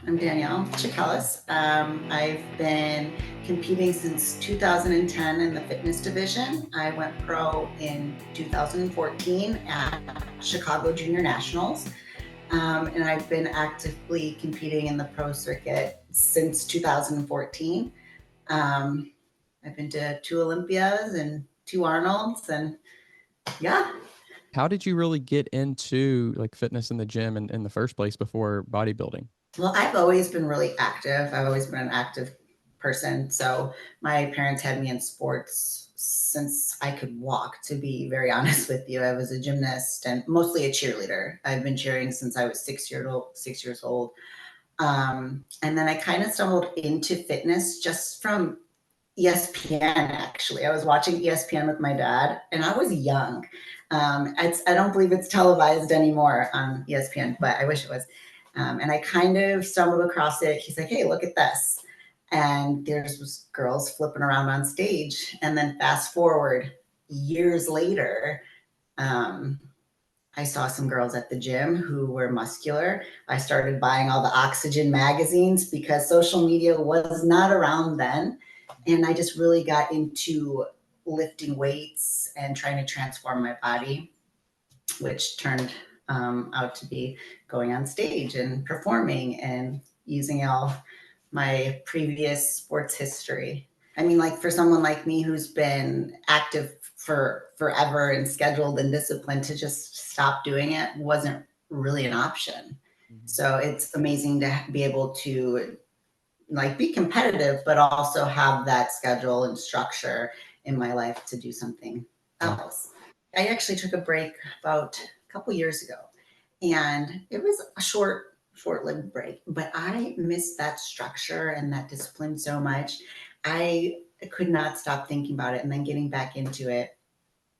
I'm Danielle Chikeles. I've been competing since 2010 in the fitness division. I went pro in 2014 at Chicago Junior Nationals. And I've been actively competing in the pro circuit since 2014. Um, I've been to 2 Olympias and 2 Arnolds, and yeah. How did you really get into like fitness in the gym in the first place before bodybuilding? Well, I've always been really active. I've always been an active person. So my parents had me in sports since I could walk, to be very honest with you. I was a gymnast and mostly a cheerleader. I've been cheering since I was 6 years old. And then I kind of stumbled into fitness just from ESPN, actually. I was watching ESPN with my dad, and I was young. I don't believe it's televised anymore on ESPN, but I wish it was. And I kind of stumbled across it. He's like, hey, look at this. And there's girls flipping around on stage. And then fast forward years later, um, I saw some girls at the gym who were muscular. I started buying all the Oxygen magazines because social media was not around then. And I just really got into lifting weights and trying to transform my body, which turned out to be going on stage and performing and using all my previous sports history. I mean, like for someone like me who's been active for forever and scheduled and disciplined, to just stop doing it wasn't really an option. Mhm. So it's amazing to be able to like be competitive, but also have that schedule and structure in my life to do something Yeah. else. I actually took a break about a couple years ago, and it was a short-lived break, but I missed that structure and that discipline so much. I could not stop thinking about it, and then getting back into it.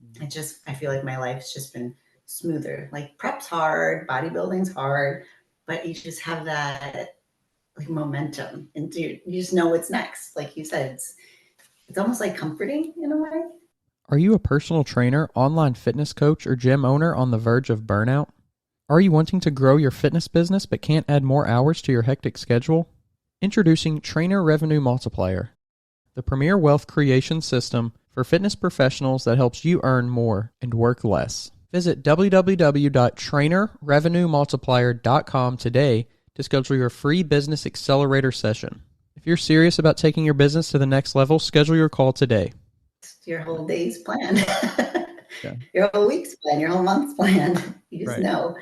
Mhm. I feel like my life's just been smoother. Like prep's hard, bodybuilding's hard, but you just have that like momentum, and you just know what's next. Like you said, it's almost like comforting in a way. Are you a personal trainer, online fitness coach, or gym owner on the verge of burnout? Are you wanting to grow your fitness business but can't add more hours to your hectic schedule? Introducing Trainer Revenue Multiplier, the premier wealth creation system for fitness professionals that helps you earn more and work less. Visit www.trainerrevenuemultiplier.com today to schedule your free business accelerator session. If you're serious about taking your business to the next level, schedule your call today. Your whole day's planned. Yeah, Your whole week's planned, your whole month's planned. You just right. know.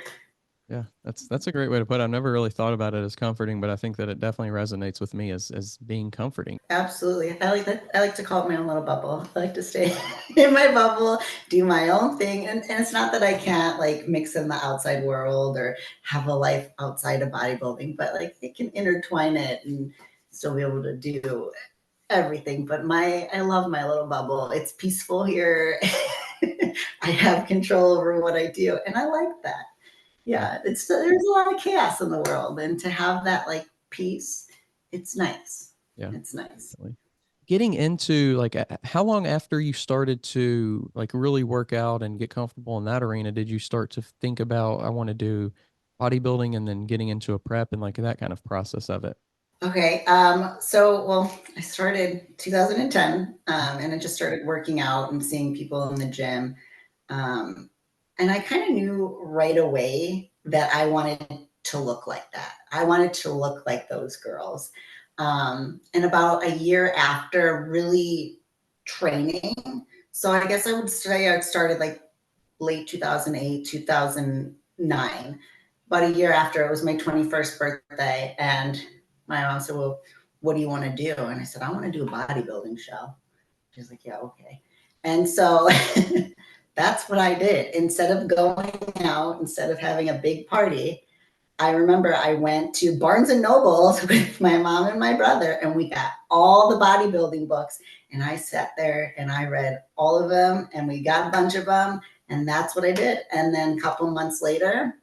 Yeah, that's a great way to put it. I've never really thought about it as comforting, but I think that it definitely resonates with me as being comforting. Absolutely. I like that. I like to call it my own little bubble. I like to stay in my bubble, do my own thing. And it's not that I can't like mix in the outside world or have a life outside of bodybuilding, but like it can intertwine it and still be able to do everything. But I love my little bubble. It's peaceful here. I have control over what I do. And I like that. Yeah, Yeah. There's a lot of chaos in the world. And to have that like peace, it's nice. yeah, It's nice. definitely. Getting into like how long after you started to like really work out and get comfortable in that arena did you start to think about I want to do bodybuilding and then getting into a prep and like that kind of process of it? Okay. Well, I started 2010, and I just started working out and seeing people in the gym. Um, and I kind of knew right away that I wanted to look like that. I wanted to look like those girls. And about a year after really training, so I guess I would say I started like late 2008, 2009. About a year after, it was my 21st birthday. And my mom said, well, what do you want to do? And I said, I want to do a bodybuilding show. She's like, yeah, okay. And so that's what I did. Instead of going out, instead of having a big party, I remember I went to Barnes and Nobles with my mom and my brother, and we got all the bodybuilding books. And I sat there and I read all of them, and we got a bunch of them. And that's what I did. And then a couple months later,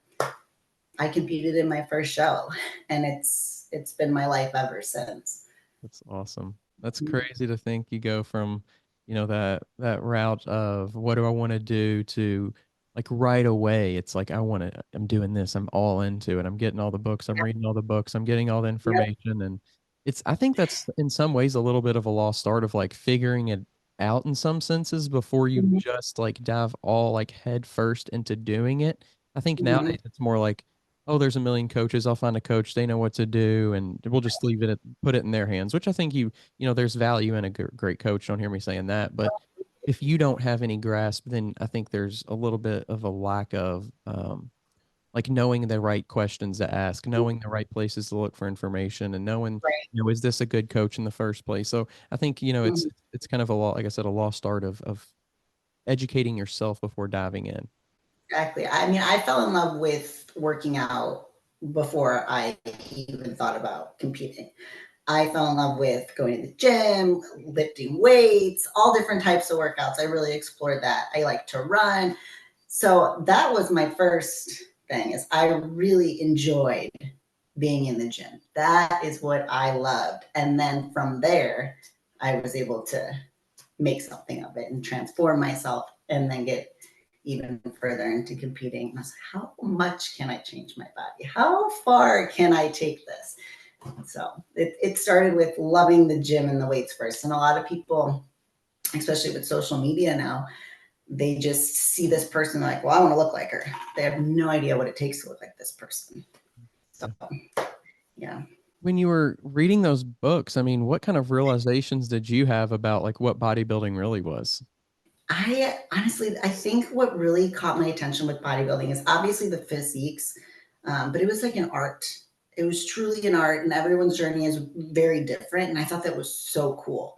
I competed in my first show, and it's been my life ever since. That's awesome. That's crazy to think you go from, that route of what do I want to do to like right away, it's like, I'm doing this. I'm all into it. I'm getting all the books. I'm reading all the books. I'm getting all the Yep. information. And I think that's in some ways a little bit of a lost art of like figuring it out in some senses before you Mhm. just like dive all like head first into doing it. I think Mhm. nowadays it's more like, oh, there's a million coaches. I'll find a coach. They know what to do, and we'll just put it in their hands, which I think there's value in a great coach. Don't hear me saying that, but if you don't have any grasp, then I think there's a little bit of a lack of like knowing the right questions to ask, knowing the right places to look for information, and knowing, Right. is this a good coach in the first place? So I think, Mhm. it's kind of a lot, like I said, a lost art of educating yourself before diving in. Exactly. I mean, I fell in love with working out before I even thought about competing. I fell in love with going to the gym, lifting weights, all different types of workouts. I really explored that. I like to run. So that was my first thing is I really enjoyed being in the gym. That is what I loved. And then from there, I was able to make something of it and transform myself and then get even further into competing. And I was like, how much can I change my body? How far can I take this? So it started with loving the gym and the weights first. And a lot of people, especially with social media now, they just see this person like, well, I want to look like her. They have no idea what it takes to look like this person. So, yeah. When you were reading those books, I mean, what kind of realizations did you have about like what bodybuilding really was? I honestly, I think what really caught my attention with bodybuilding is obviously the physiques, but it was like an art. It was truly an art, and everyone's journey is very different. And I thought that was so cool.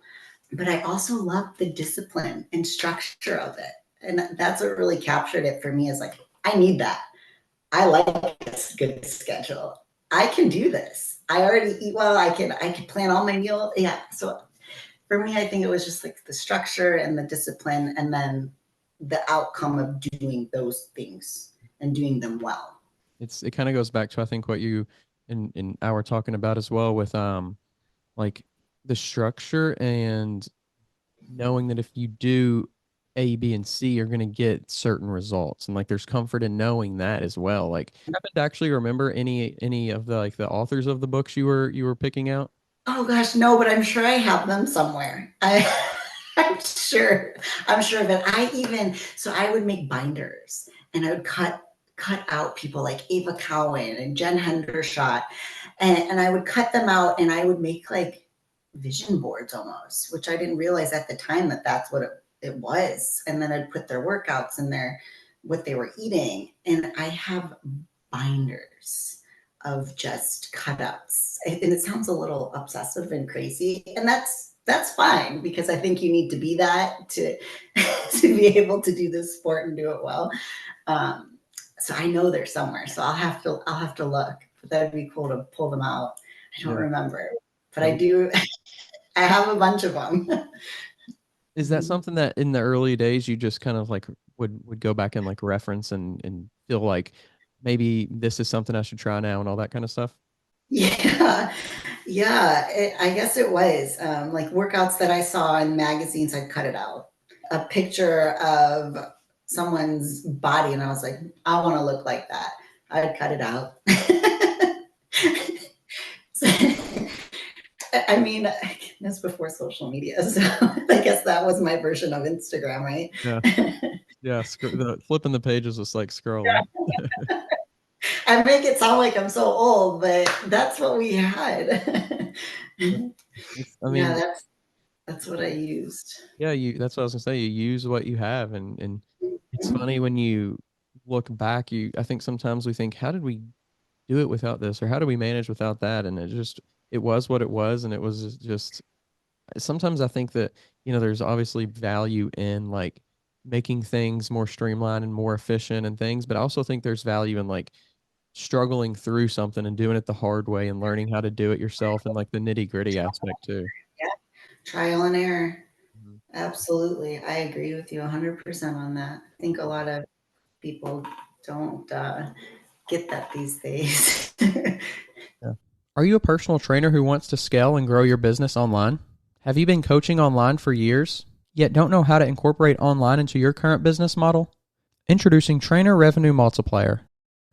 But I also loved the discipline and structure of it. And that's what really captured it for me is like, I need that. I like this good schedule. I can do this. I already eat well. I can plan all my meals. Yeah. So for me, I think it was just like the structure and the discipline and then the outcome of doing those things and doing them well. It kind of goes back to I think what you and I were talking about as well with like the structure and knowing that if you do A, B, and C, you're going to get certain results, and like there's comfort in knowing that as well. Like, you happen to actually remember any of the like the authors of the books you were picking out? Oh gosh, no, but I'm sure I have them somewhere. I'm sure. I'm sure of it. So I would make binders and I would cut out people like Ava Cowan and Jen Hendershot, and I would cut them out and I would make like vision boards almost, which I didn't realize at the time that that's what it was. And then I'd put their workouts and their what they were eating, and I have binders of just cutouts. And it sounds a little obsessive and crazy, and that's fine because I think you need to be that to to be able to do this sport and do it well. Um, so I know they're somewhere. So I'll have to look. But that'd be cool to pull them out. I don't Yeah. remember, but I Um, do. I have a bunch of them. is that something that in the early days you just kind of like would go back and like reference and feel like maybe this is something I should try now and all that kind of stuff? Yeah, yeah. I guess it was like workouts that I saw in magazines. I'd cut it out. A picture of someone's body, and I was like, I want to look like that. I'd cut it out. So, I mean, that's before social media, so I guess that was my version of Instagram, right? Yeah. Yeah, the flipping the pages was like scrolling. Yeah. I make it sound like I'm so old, but that's what we had. Yeah. I Yeah, mean, that's what I used. yeah, that's what I was gonna say. You use what you have, and it's funny when you look back, I think sometimes we think, how did we do it without this, or how do we manage without that? And it was what it was, and it was just sometimes I think that, there's obviously value in like making things more streamlined and more efficient and things, but I also think there's value in like struggling through something and doing it the hard way and learning how to do it yourself and like the nitty-gritty aspect too. Yeah, trial and error. Mhm. Absolutely. I agree with you 100% on that. I think a lot of people don't get that these days. Yeah. Are you a personal trainer who wants to scale and grow your business online? Have you been coaching online for years, yet don't know how to incorporate online into your current business model? Introducing Trainer Revenue Multiplier,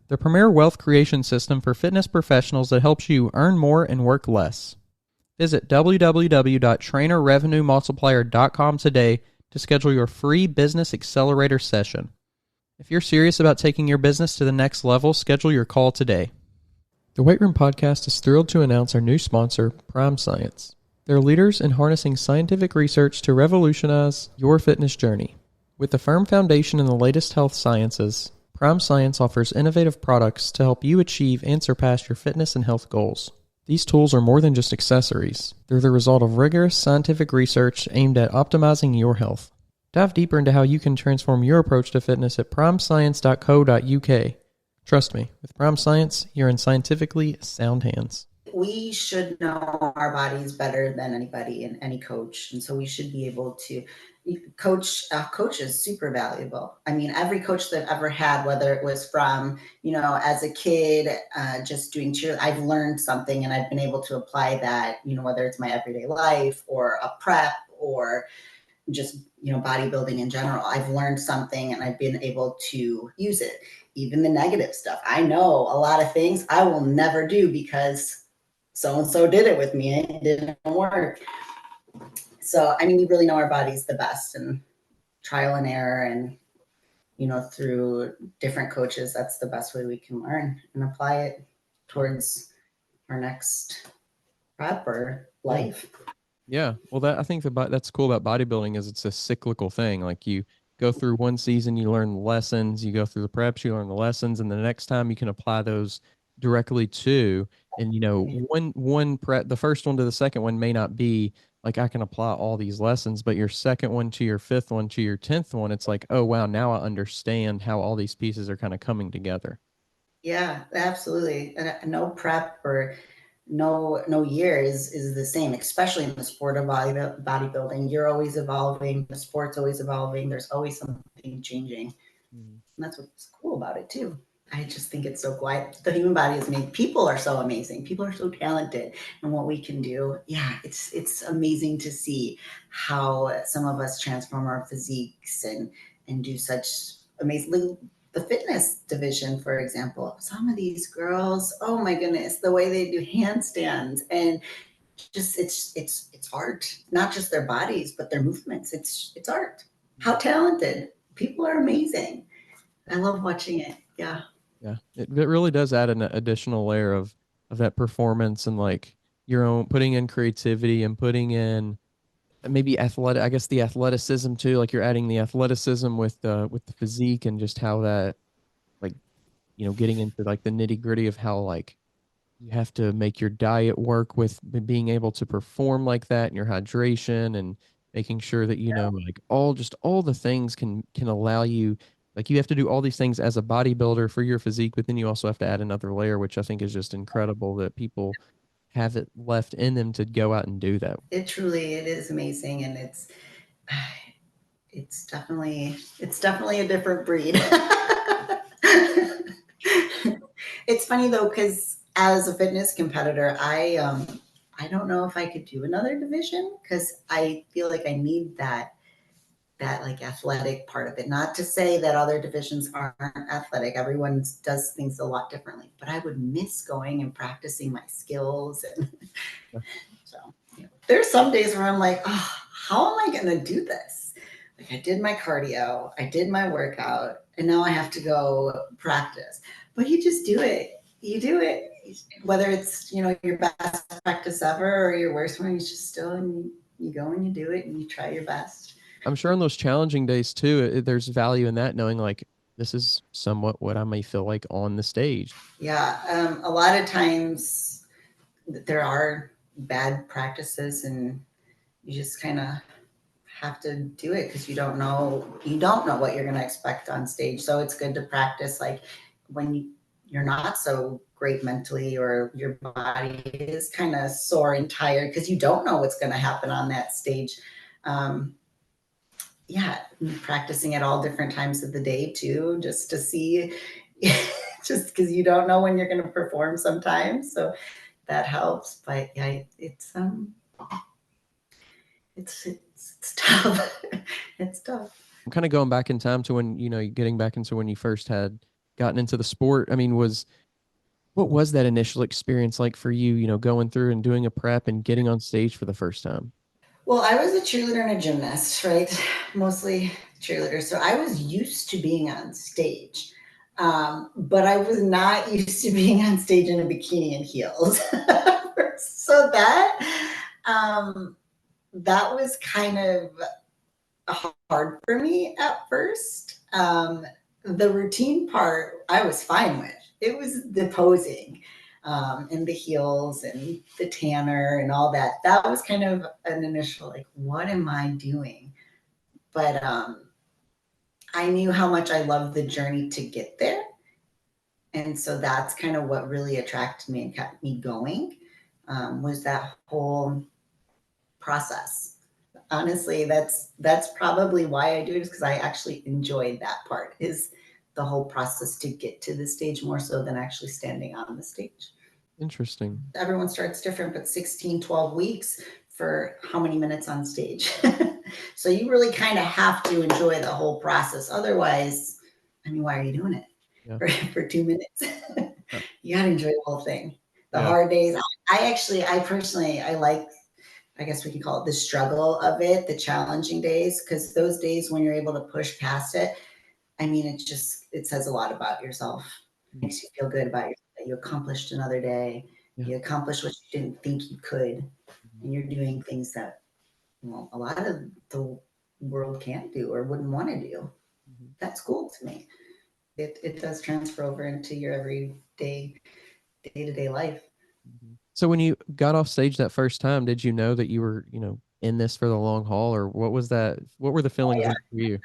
the premier wealth creation system for fitness professionals that helps you earn more and work less. Visit www.trainerrevenuemultiplier.com today to schedule your free business accelerator session. If you're serious about taking your business to the next level, schedule your call today. The Weight Room Podcast is thrilled to announce our new sponsor, Prime Science. They're leaders in harnessing scientific research to revolutionize your fitness journey. With a firm foundation in the latest health sciences, Prime Science offers innovative products to help you achieve and surpass your fitness and health goals. These tools are more than just accessories. They're the result of rigorous scientific research aimed at optimizing your health. Dive deeper into how you can transform your approach to fitness at primescience.co.uk. Trust me, with Prime Science, you're in scientifically sound hands. We should know our bodies better than anybody and any coach. And so we should be able to coach. A coach is super valuable. I mean, every coach that I've ever had, whether it was from, as a kid, just doing cheer, I've learned something and I've been able to apply that, whether it's my everyday life or a prep or just, bodybuilding in general. I've learned something and I've been able to use it. Even the negative stuff. I know a lot of things I will never do because so-and-so did it with me and it didn't work. So, we really know our bodies the best, and trial and error and, through different coaches, that's the best way we can learn and apply it towards our next prep or life. Yeah, well, I think that's cool about bodybuilding is it's a cyclical thing. Like you go through one season, you learn the lessons, you go through the preps, you learn the lessons, and the next time you can apply those directly to, and one prep, the first one to the second one may not be like I can apply all these lessons, but your second one to your fifth one to your 10th one, it's like, oh wow, now I understand how all these pieces are kind of coming together. Yeah, absolutely. And no prep or no year is the same, especially in the sport of bodybuilding. You're always evolving. The sport's always evolving. There's always something changing. And that's what's cool about it too. I just think it's so quiet. The human body is made. People are so amazing. People are so talented, and what we can do. Yeah, it's amazing to see how some of us transform our physiques and do such amazing. The fitness division, for example, some of these girls, oh my goodness, the way they do handstands and just it's art. Not just their bodies, but their movements. It's art. How talented. People are amazing. I love watching it. Yeah. Yeah, it really does add an additional layer of that performance and like your own putting in creativity and putting in maybe athletic, I guess the athleticism too. Like you're adding the athleticism with the physique and just how that like getting into like the nitty gritty of how like you have to make your diet work with being able to perform like that and your hydration and making sure that like all the things can allow you, like you have to do all these things as a bodybuilder for your physique, but then you also have to add another layer, which I think is just incredible that people have it left in them to go out and do that. It is amazing, and it's definitely a different breed. It's funny though, because as a fitness competitor, I don't know if I could do another division because I feel like I need that like athletic part of it. Not to say that other divisions aren't athletic. Everyone does things a lot differently, but I would miss going and practicing my skills. And so there's some days where I'm like, oh, how am I going to do this? Like I did my cardio, I did my workout, and now I have to go practice. But you just do it. You do it. Whether it's, your best practice ever or your worst one, you just still, and you go and you do it and you try your best. I'm sure on those challenging days too, there's value in that, knowing like this is somewhat what I may feel like on the stage. Yeah, a lot of times there are bad practices, and you just kind of have to do it because you don't know what you're going to expect on stage. So it's good to practice like when you're not so great mentally or your body is kind of sore and tired because you don't know what's going to happen on that stage. Yeah, practicing at all different times of the day too, just to see, just because you don't know when you're going to perform sometimes. So that helps. But yeah, it's tough. It's tough. I'm kind of going back in time to when, getting back into when you first had gotten into the sport. I mean, what was that initial experience like for you, going through and doing a prep and getting on stage for the first time? Well, I was a cheerleader and a gymnast, right? Mostly cheerleader. So I was used to being on stage. But I was not used to being on stage in a bikini and heels. So um, that was kind of hard for me at first. The routine part, I was fine with. It was the posing and the heels and the tanner and all that. That was kind of an initial, like, what am I doing? But I knew how much I loved the journey to get there. And so that's kind of what really attracted me and kept me going, was that whole process. Honestly, that's probably why I do it, is because I actually enjoyed that part, is the whole process to get to the stage more so than actually standing on the stage. Interesting. Everyone starts different, but 16, 12 weeks for how many minutes on stage? So you really kind of have to enjoy the whole process. Otherwise, I mean, why are you doing it Yeah. for 2 minutes? You got to enjoy the whole thing. The Yeah. hard days. I personally, I like, I guess we could call it the struggle of it, the challenging days, because those days when you're able to push past it, I mean, it says a lot about yourself. It makes you feel good about yourself. You accomplished another day. Yeah. You accomplished what you didn't think you could. And you're doing things that, well, a lot of the world can't do or wouldn't want to do. Mhm. That's cool to me. It does transfer over into your everyday, day-to-day life. Mhm. So when you got off stage that first time, did you know that you were, in this for the long haul, or what was that? What were the Oh, feelings yeah. like for you?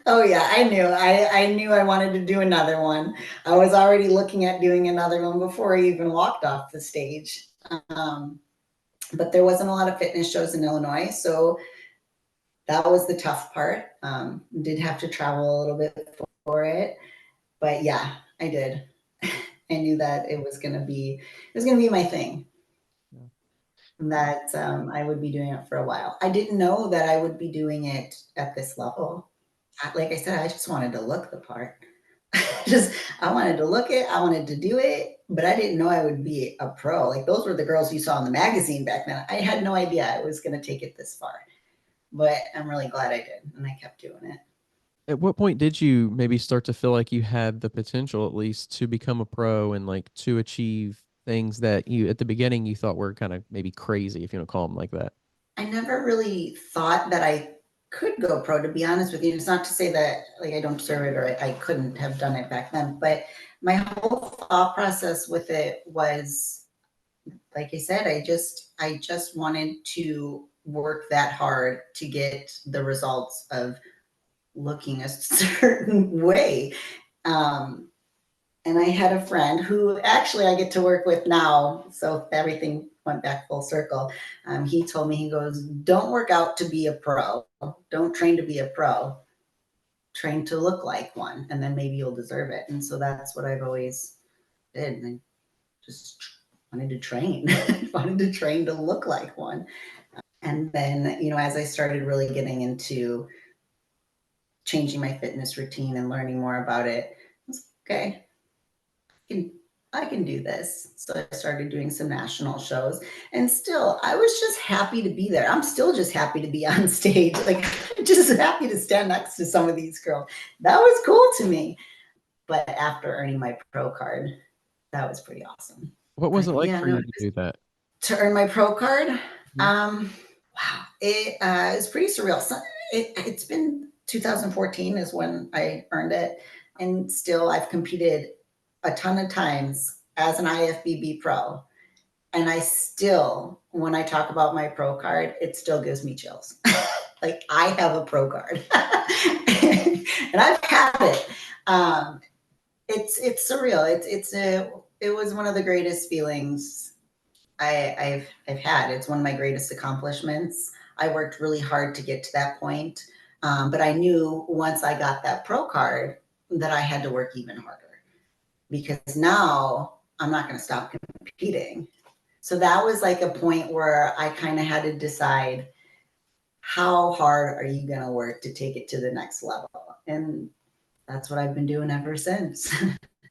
Oh yeah, I knew. I knew I wanted to do another one. I was already looking at doing another one before I even walked off the stage. Um, but there wasn't a lot of fitness shows in Illinois, so that was the tough part. Did have to travel a little bit for it, but yeah, I did. I knew that it was gonna be my thing. Yeah. That I would be doing it for a while. I didn't know that I would be doing it at this level. Like I said, I just wanted to look the part. Just I wanted to look it, I wanted to do it, but I didn't know I would be a pro. Like those were the girls you saw in the magazine back then. I had no idea I was going to take it this far, but I'm really glad I did, and I kept doing it. At what point did you maybe start to feel like you had the potential at least to become a pro and like to achieve things that you at the beginning you thought were kind of maybe crazy, if you want to call them like that? I never really thought that I could go pro, to be honest with you. It's not to say that like I don't deserve it or I couldn't have done it back then, but my whole thought process with it was, like I said, I just wanted to work that hard to get the results of looking a certain way. Um, and I had a friend who actually I get to work with now. So everything went back full circle. He told me, he goes, don't work out to be a pro. Don't train to be a pro. Train to look like one, and then maybe you'll deserve it. And so that's what I've always did. And I just wanted to train, wanted to train to look like one. And then, as I started really getting into changing my fitness routine and learning more about it, I was okay. I can, I can do this. So I started doing some national shows, and still, I was just happy to be there. I'm still just happy to be on stage. Like, just happy to stand next to some of these girls. That was cool to me. But after earning my pro card, that was pretty awesome. What was it Like, like yeah, for no, you to do that? to earn my pro card, Mhm. wow, it's pretty surreal. So it's been 2014 is when I earned it, and still I've competed a ton of times as an IFBB pro, and I still, when I talk about my pro card, it still gives me chills. Like I have a pro card, and I've had it. Um, it's surreal. It was one of the greatest feelings I've had. It's one of my greatest accomplishments. I worked really hard to get to that point, but I knew once I got that pro card that I had to work even harder, because now I'm not going to stop competing. So that was like a point where I kind of had to decide, how hard are you going to work to take it to the next level? And that's what I've been doing ever since.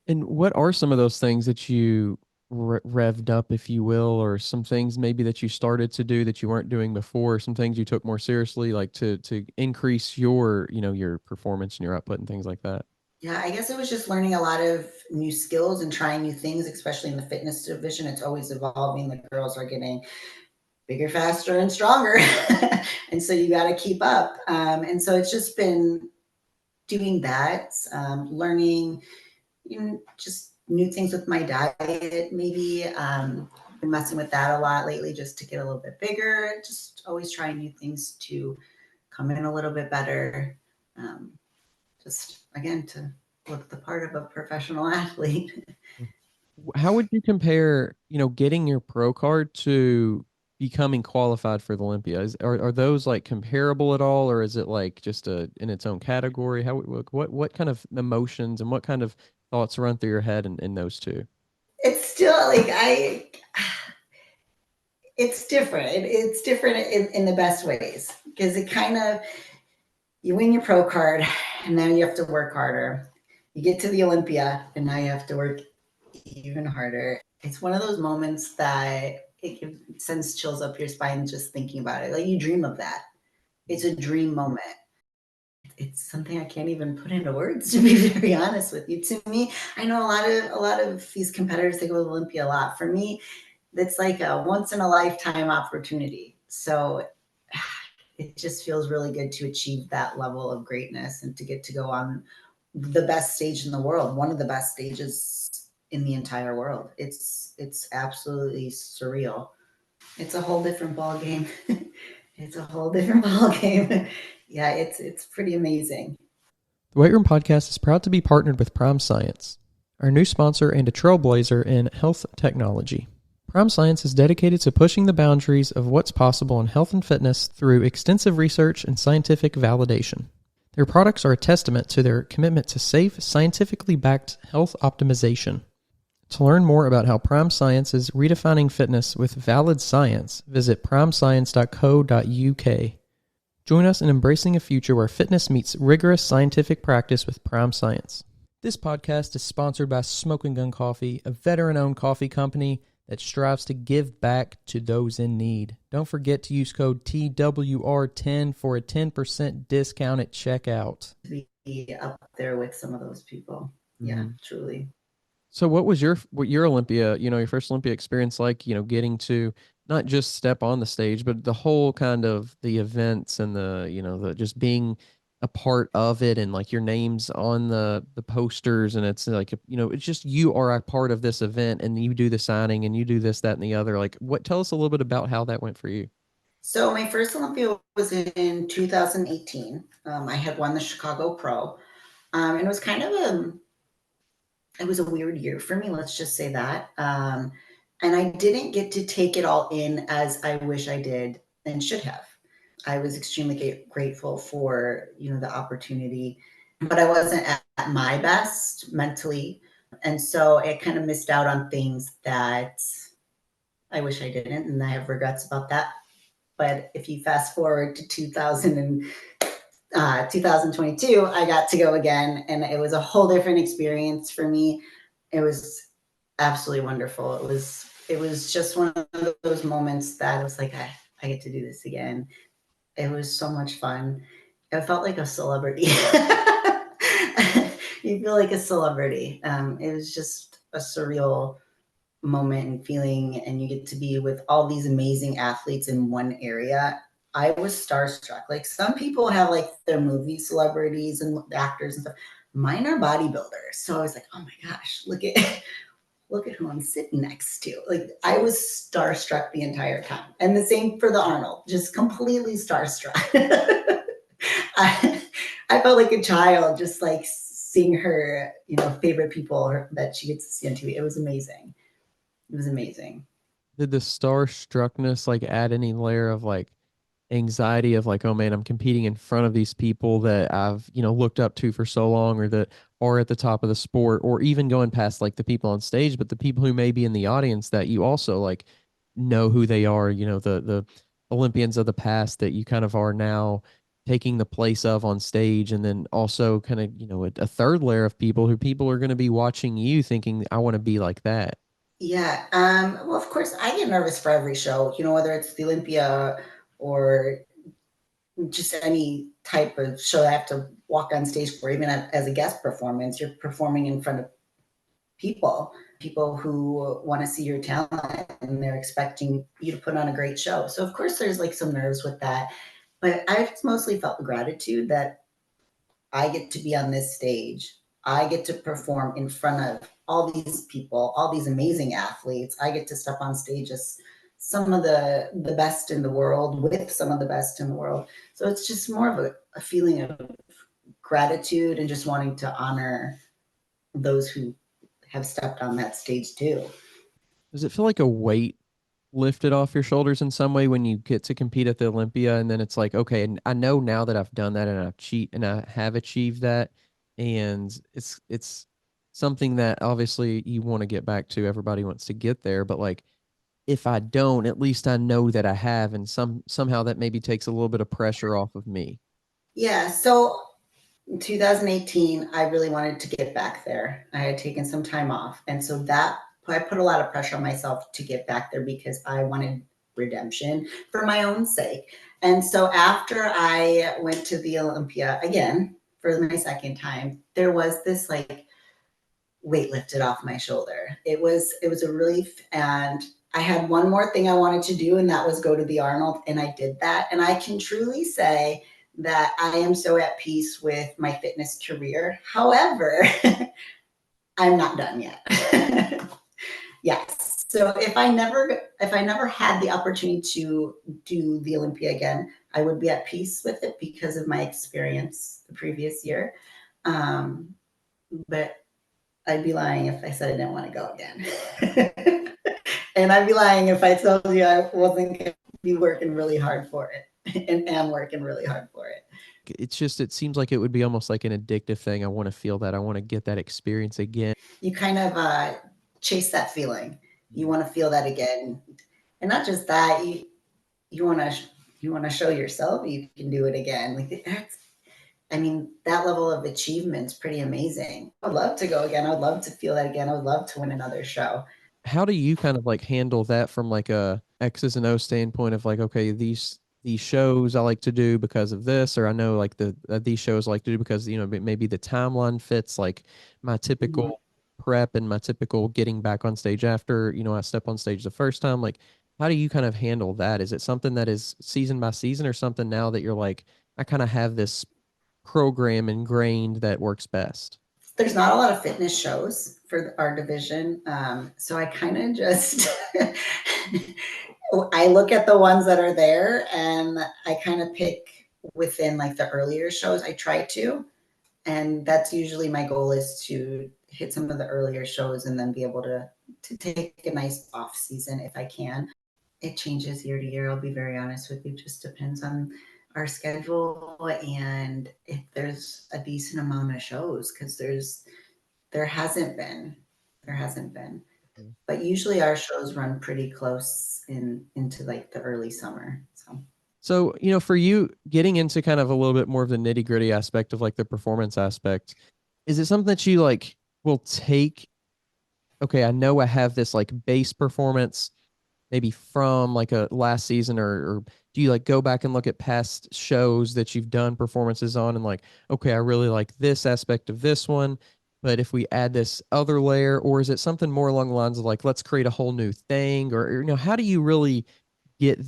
And what are some of those things that you revved up, if you will, or some things maybe that you started to do that you weren't doing before, some things you took more seriously, like to increase your, your performance and your output and things like that? Yeah, I guess it was just learning a lot of new skills and trying new things, especially in the fitness division. It's always evolving. The girls are getting bigger, faster, and stronger. And so you got to keep up. And so it's just been doing that, learning, just new things with my diet, maybe. Been messing with that a lot lately just to get a little bit bigger. Just always trying new things to come in a little bit better. Um, just again to look the part of a professional athlete. How would you compare, getting your pro card to becoming qualified for the Olympia? Are those like comparable at all, or is it like just in its own category? What kind of emotions and what kind of thoughts run through your head in those two? It's still like it's different. It's different in the best ways because it kind of, you win your pro card and now you have to work harder. You get to the Olympia and now you have to work even harder. It's one of those moments that it sends chills up your spine just thinking about it. Like you dream of that. It's a dream moment. It's something I can't even put into words, to be very honest with you. To me, I know a lot of these competitors, they go to Olympia a lot. For me, it's like a once in a lifetime opportunity. So it just feels really good to achieve that level of greatness and to get to go on the best stage in the world, one of the best stages in the entire world. It's absolutely surreal. It's a whole different ball game. It's a whole different ball game. Yeah, it's pretty amazing. The Weight Room Podcast is proud to be partnered with Prime Science, our new sponsor and a trailblazer in health technology. Prime Science is dedicated to pushing the boundaries of what's possible in health and fitness through extensive research and scientific validation. Their products are a testament to their commitment to safe, scientifically backed health optimization. To learn more about how Prime Science is redefining fitness with valid science, visit primescience.co.uk. Join us in embracing a future where fitness meets rigorous scientific practice with Prime Science. This podcast is sponsored by Smoking Gun Coffee, a veteran-owned coffee company that strives to give back to those in need. Don't forget to use code TWR10 for a 10% discount at checkout. To be up there with some of those people. Yeah, truly. So what was your Olympia, your first Olympia experience like, getting to not just step on the stage, but the whole kind of the events and the just being a part of it and like your name's on the posters and it's like, it's just you are a part of this event and you do the signing and you do this, that, and the other. Like tell us a little bit about how that went for you. So my first Olympia was in 2018. I had won the Chicago Pro. And it was kind of it was a weird year for me. Let's just say that. And I didn't get to take it all in as I wish I did and should have. I was extremely grateful for, the opportunity, but I wasn't at my best mentally. And so I kind of missed out on things that I wish I didn't. And I have regrets about that. But if you fast forward to 2022, I got to go again, and it was a whole different experience for me. It was absolutely wonderful. It was just one of those moments that I was like, I get to do this again. It was so much fun. I felt like a celebrity. You feel like a celebrity. It was just a surreal moment and feeling, and you get to be with all these amazing athletes in one area. I was starstruck. Like some people have like their movie celebrities and actors and stuff. Mine are bodybuilders. So I was like, oh my gosh, look at who I'm sitting next to. Like I was starstruck the entire time. And the same for the Arnold, just completely starstruck. I, I felt like a child just like seeing her, favorite people that she gets to see on TV. It was amazing. It was amazing. Did the starstruckness like add any layer of like anxiety of like, oh man, I'm competing in front of these people that I've, looked up to for so long or that are at the top of the sport, or even going past like the people on stage, but the people who may be in the audience that you also like know who they are, Olympians of the past that you kind of are now taking the place of on stage, and then also kind of, a third layer of people are going to be watching you thinking, I want to be like that. Yeah. Well, of course, I get nervous for every show, whether it's the Olympia or just any type of show I have to walk on stage for, even as a guest performance. You're performing in front of people who want to see your talent, and they're expecting you to put on a great show. So, of course, there's like some nerves with that. But I've mostly felt the gratitude that I get to be on this stage. I get to perform in front of all these people, all these amazing athletes. I get to step on stage as some of the best in the world, with some of the best in the world. So it's just more of a feeling of gratitude and just wanting to honor those who have stepped on that stage too. Does it feel like a weight lifted off your shoulders in some way when you get to compete at the Olympia, and then it's like, okay, and I know now that I've done that and I have achieved that, and it's something that obviously you want to get back to. Everybody wants to get there, but like, if I don't, at least I know that I have, and somehow that maybe takes a little bit of pressure off of me. Yeah. So in 2018, I really wanted to get back there. I had taken some time off. And so that I put a lot of pressure on myself to get back there because I wanted redemption for my own sake. And so after I went to the Olympia again for my second time, there was this like weight lifted off my shoulder. It was a relief, and I had one more thing I wanted to do, and that was go to the Arnold, and I did that. And I can truly say that I am so at peace with my fitness career. However, I'm not done yet. Yes. So if I never had the opportunity to do the Olympia again, I would be at peace with it because of my experience the previous year. But I'd be lying if I said I didn't want to go again. And I'd be lying if I told you I wasn't going to be working really hard for it and am working really hard for it. It's just, it seems like it would be almost like an addictive thing. I want to feel that. I want to get that experience again. You kind of chase that feeling. You want to feel that again. And not just that, you want to show yourself you can do it again. Like that level of achievement is pretty amazing. I'd love to go again. I'd love to feel that again. I would love to win another show. How do you kind of like handle that from like a X's and O standpoint of like, okay, these shows I like to do because of this, or I know like these shows I like to do because, maybe the timeline fits like my Mhm. typical prep and my typical getting back on stage after, I step on stage the first time. Like, how do you kind of handle that? Is it something that is season by season, or something now that you're like, I kind of have this program ingrained that works best? There's not a lot of fitness shows for our division. So I kind of just, I look at the ones that are there, and I kind of pick within like the earlier shows. I try to, and that's usually my goal, is to hit some of the earlier shows and then be able to take a nice off season if I can. It changes year to year. I'll be very honest with you. It just depends on our schedule and if there's a decent amount of shows, because there hasn't been. There hasn't been. But usually our shows run pretty close into like the early summer. So So, for you getting into kind of a little bit more of the nitty gritty aspect of like the performance aspect, is it something that you like will take? Okay, I know I have this like base performance maybe from like a last season, or do you like go back and look at past shows that you've done performances on and like, okay, I really like this aspect of this one, but if we add this other layer, or is it something more along the lines of like, let's create a whole new thing, or, how do you really get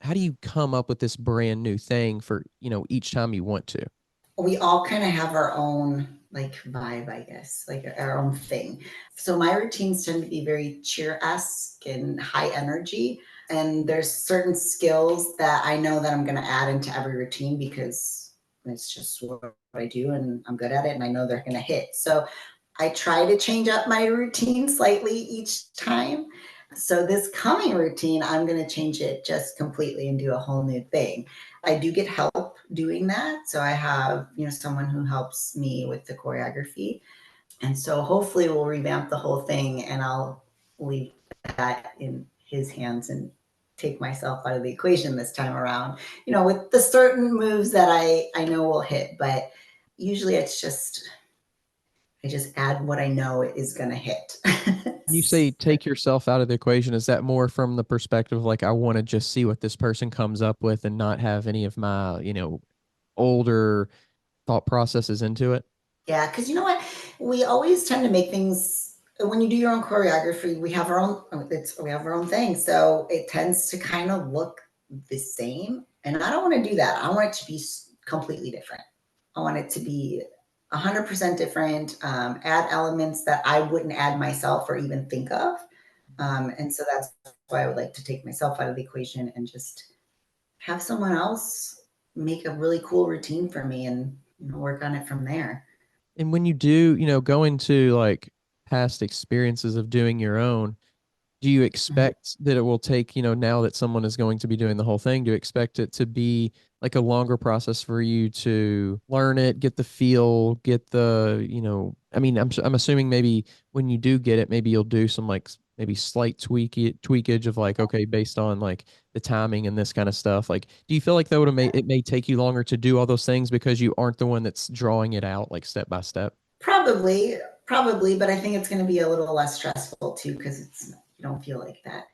how do you come up with this brand new thing for, each time you want to? we all kind of have our own like vibe, I guess, like our own thing. So my routines tend to be very cheer-esque and high energy. And there's certain skills that I know that I'm going to add into every routine because it's just what I do and I'm good at it and I know they're going to hit. So I try to change up my routine slightly each time. So this coming routine, I'm going to change it just completely and do a whole new thing. I do get help doing that. So I have, someone who helps me with the choreography. And so hopefully we'll revamp the whole thing and I'll leave that in his hands and take myself out of the equation this time around, with the certain moves that I know will hit, but usually I just add what I know is going to hit. You say take yourself out of the equation. Is that more from the perspective of like, I want to just see what this person comes up with and not have any of my, older thought processes into it? Yeah, because you know what? We always tend to make things when you do your own choreography, we have our own thing. So it tends to kind of look the same. And I don't want to do that. I want it to be completely different. I want it to be 100% different, add elements that I wouldn't add myself or even think of. And so that's why I would like to take myself out of the equation and just have someone else make a really cool routine for me and work on it from there. And when you do, go into like past experiences of doing your own, do you Mhm. expect that it will take, now that someone is going to be doing the whole thing, do you expect it to be like a longer process for you to learn it, get the feel, get the, I mean, I'm assuming maybe when you do get it, maybe you'll do some like maybe slight tweakage of like, okay, based on like the timing and this kind of stuff. Like, do you feel like that would have made it may take you longer to do all those things because you aren't the one that's drawing it out like step by step? Probably, probably, but I think it's going to be a little less stressful too because you don't feel like that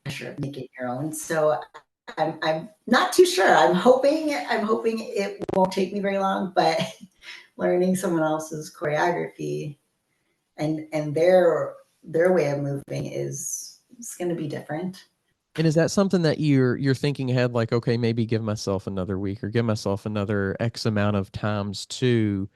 pressure of making your own. So I'm not too sure. I'm hoping it won't take me very long, but learning someone else's choreography and their way of moving is going to be different. And is that something that you're thinking ahead, like, okay, maybe give myself another week or give myself another X amount of times to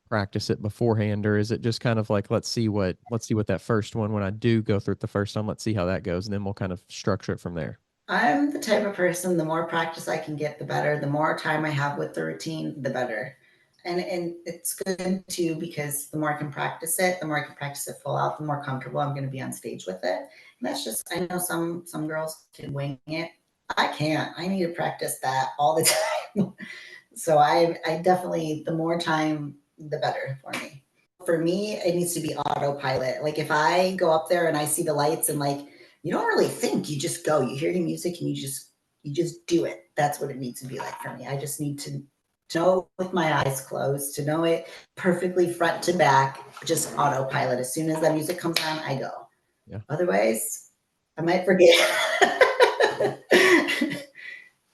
practice it beforehand, or is it just kind of like let's see what that first one when I do go through it the first time, let's see how that goes, and then we'll kind of structure it from there. I'm the type of person, the more practice I can get, the better. The more time I have with the routine, the better. And it's good too because the more I can practice it, the more I can practice it full out, the more comfortable I'm going to be on stage with it. And that's just I know some girls can wing it. I can't. I need to practice that all the time. So I definitely the more time, the better for me. For me, it needs to be autopilot. Like if I go up there and I see the lights and like you don't really think, you just go. You hear the music and you just do it. That's what it needs to be like for me. I just need to know with my eyes closed, to know it perfectly front to back, just autopilot. As soon as that music comes on, I go. Yeah. Otherwise, I might forget.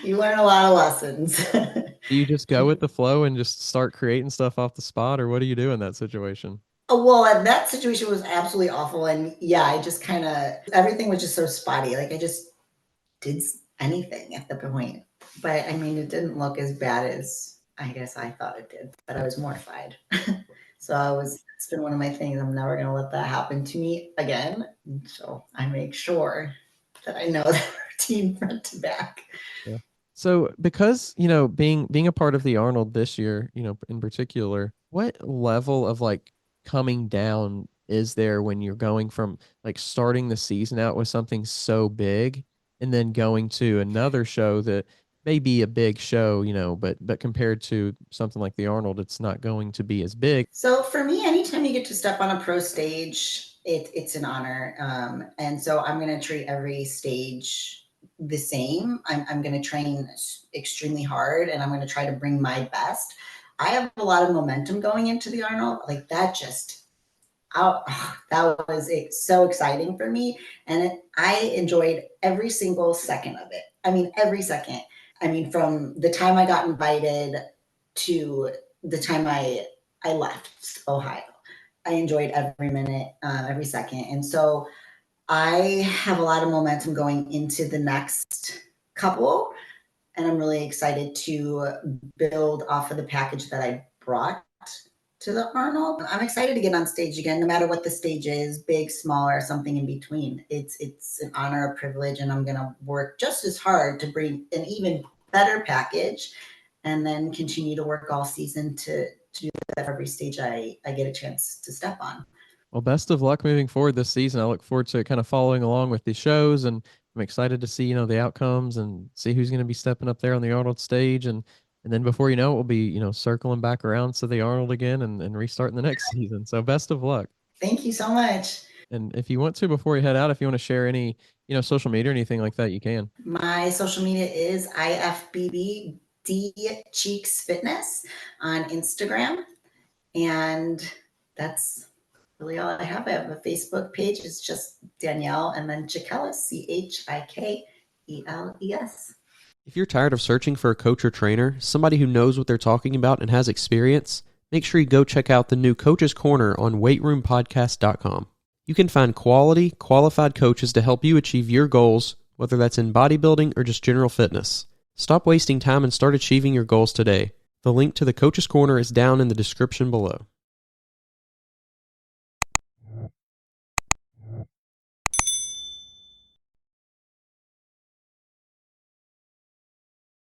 You learn a lot of lessons. Do you just go with the flow and just start creating stuff off the spot, or what do you do in that situation? Oh, well, that situation was absolutely awful. And yeah, I just kind of, everything was just so spotty. Like I just did anything at the point. But I mean, it didn't look as bad as I guess I thought it did, but I was mortified. So it's been one of my things. I'm never going to let that happen to me again. So I make sure that I know the routine front to back. Yeah. So because, being a part of the Arnold this year, in particular, what level of like coming down is there when you're going from like starting the season out with something so big and then going to another show that may be a big show, but compared to something like the Arnold, it's not going to be as big. So for me, anytime you get to step on a pro stage, it's an honor. And so I'm going to treat every stage the same. I'm going to train extremely hard and I'm going to try to bring my best. I have a lot of momentum going into the Arnold. Like that just out, that was so exciting for me. And I enjoyed every single second of it. I mean, every second. I mean, from the time I got invited to the time I left Ohio. I enjoyed every minute, every second. And so I have a lot of momentum going into the next couple. And I'm really excited to build off of the package that I brought to the Arnold. I'm excited to get on stage again, no matter what the stage is, big, smaller, something in between. It's an honor, a privilege, and I'm gonna work just as hard to bring an even better package and then continue to work all season to do that for every stage I get a chance to step on. Well, best of luck moving forward this season. I look forward to kind of following along with these shows, and I'm excited to see, the outcomes and see who's going to be stepping up there on the Arnold stage. And then before you know it, we'll be, circling back around to the Arnold again and restarting the next season. So best of luck. Thank you so much. And if you want to, before we head out, if you want to share any, social media or anything like that, you can. My social media is IFBB D Cheeks Fitness on Instagram. And that's really all I have. I have a Facebook page. It's just Danielle and then Chikeles, Chikeles. If you're tired of searching for a coach or trainer, somebody who knows what they're talking about and has experience, make sure you go check out the new Coach's Corner on weightroompodcast.com. You can find quality, qualified coaches to help you achieve your goals, whether that's in bodybuilding or just general fitness. Stop wasting time and start achieving your goals today. The link to the Coach's Corner is down in the description below.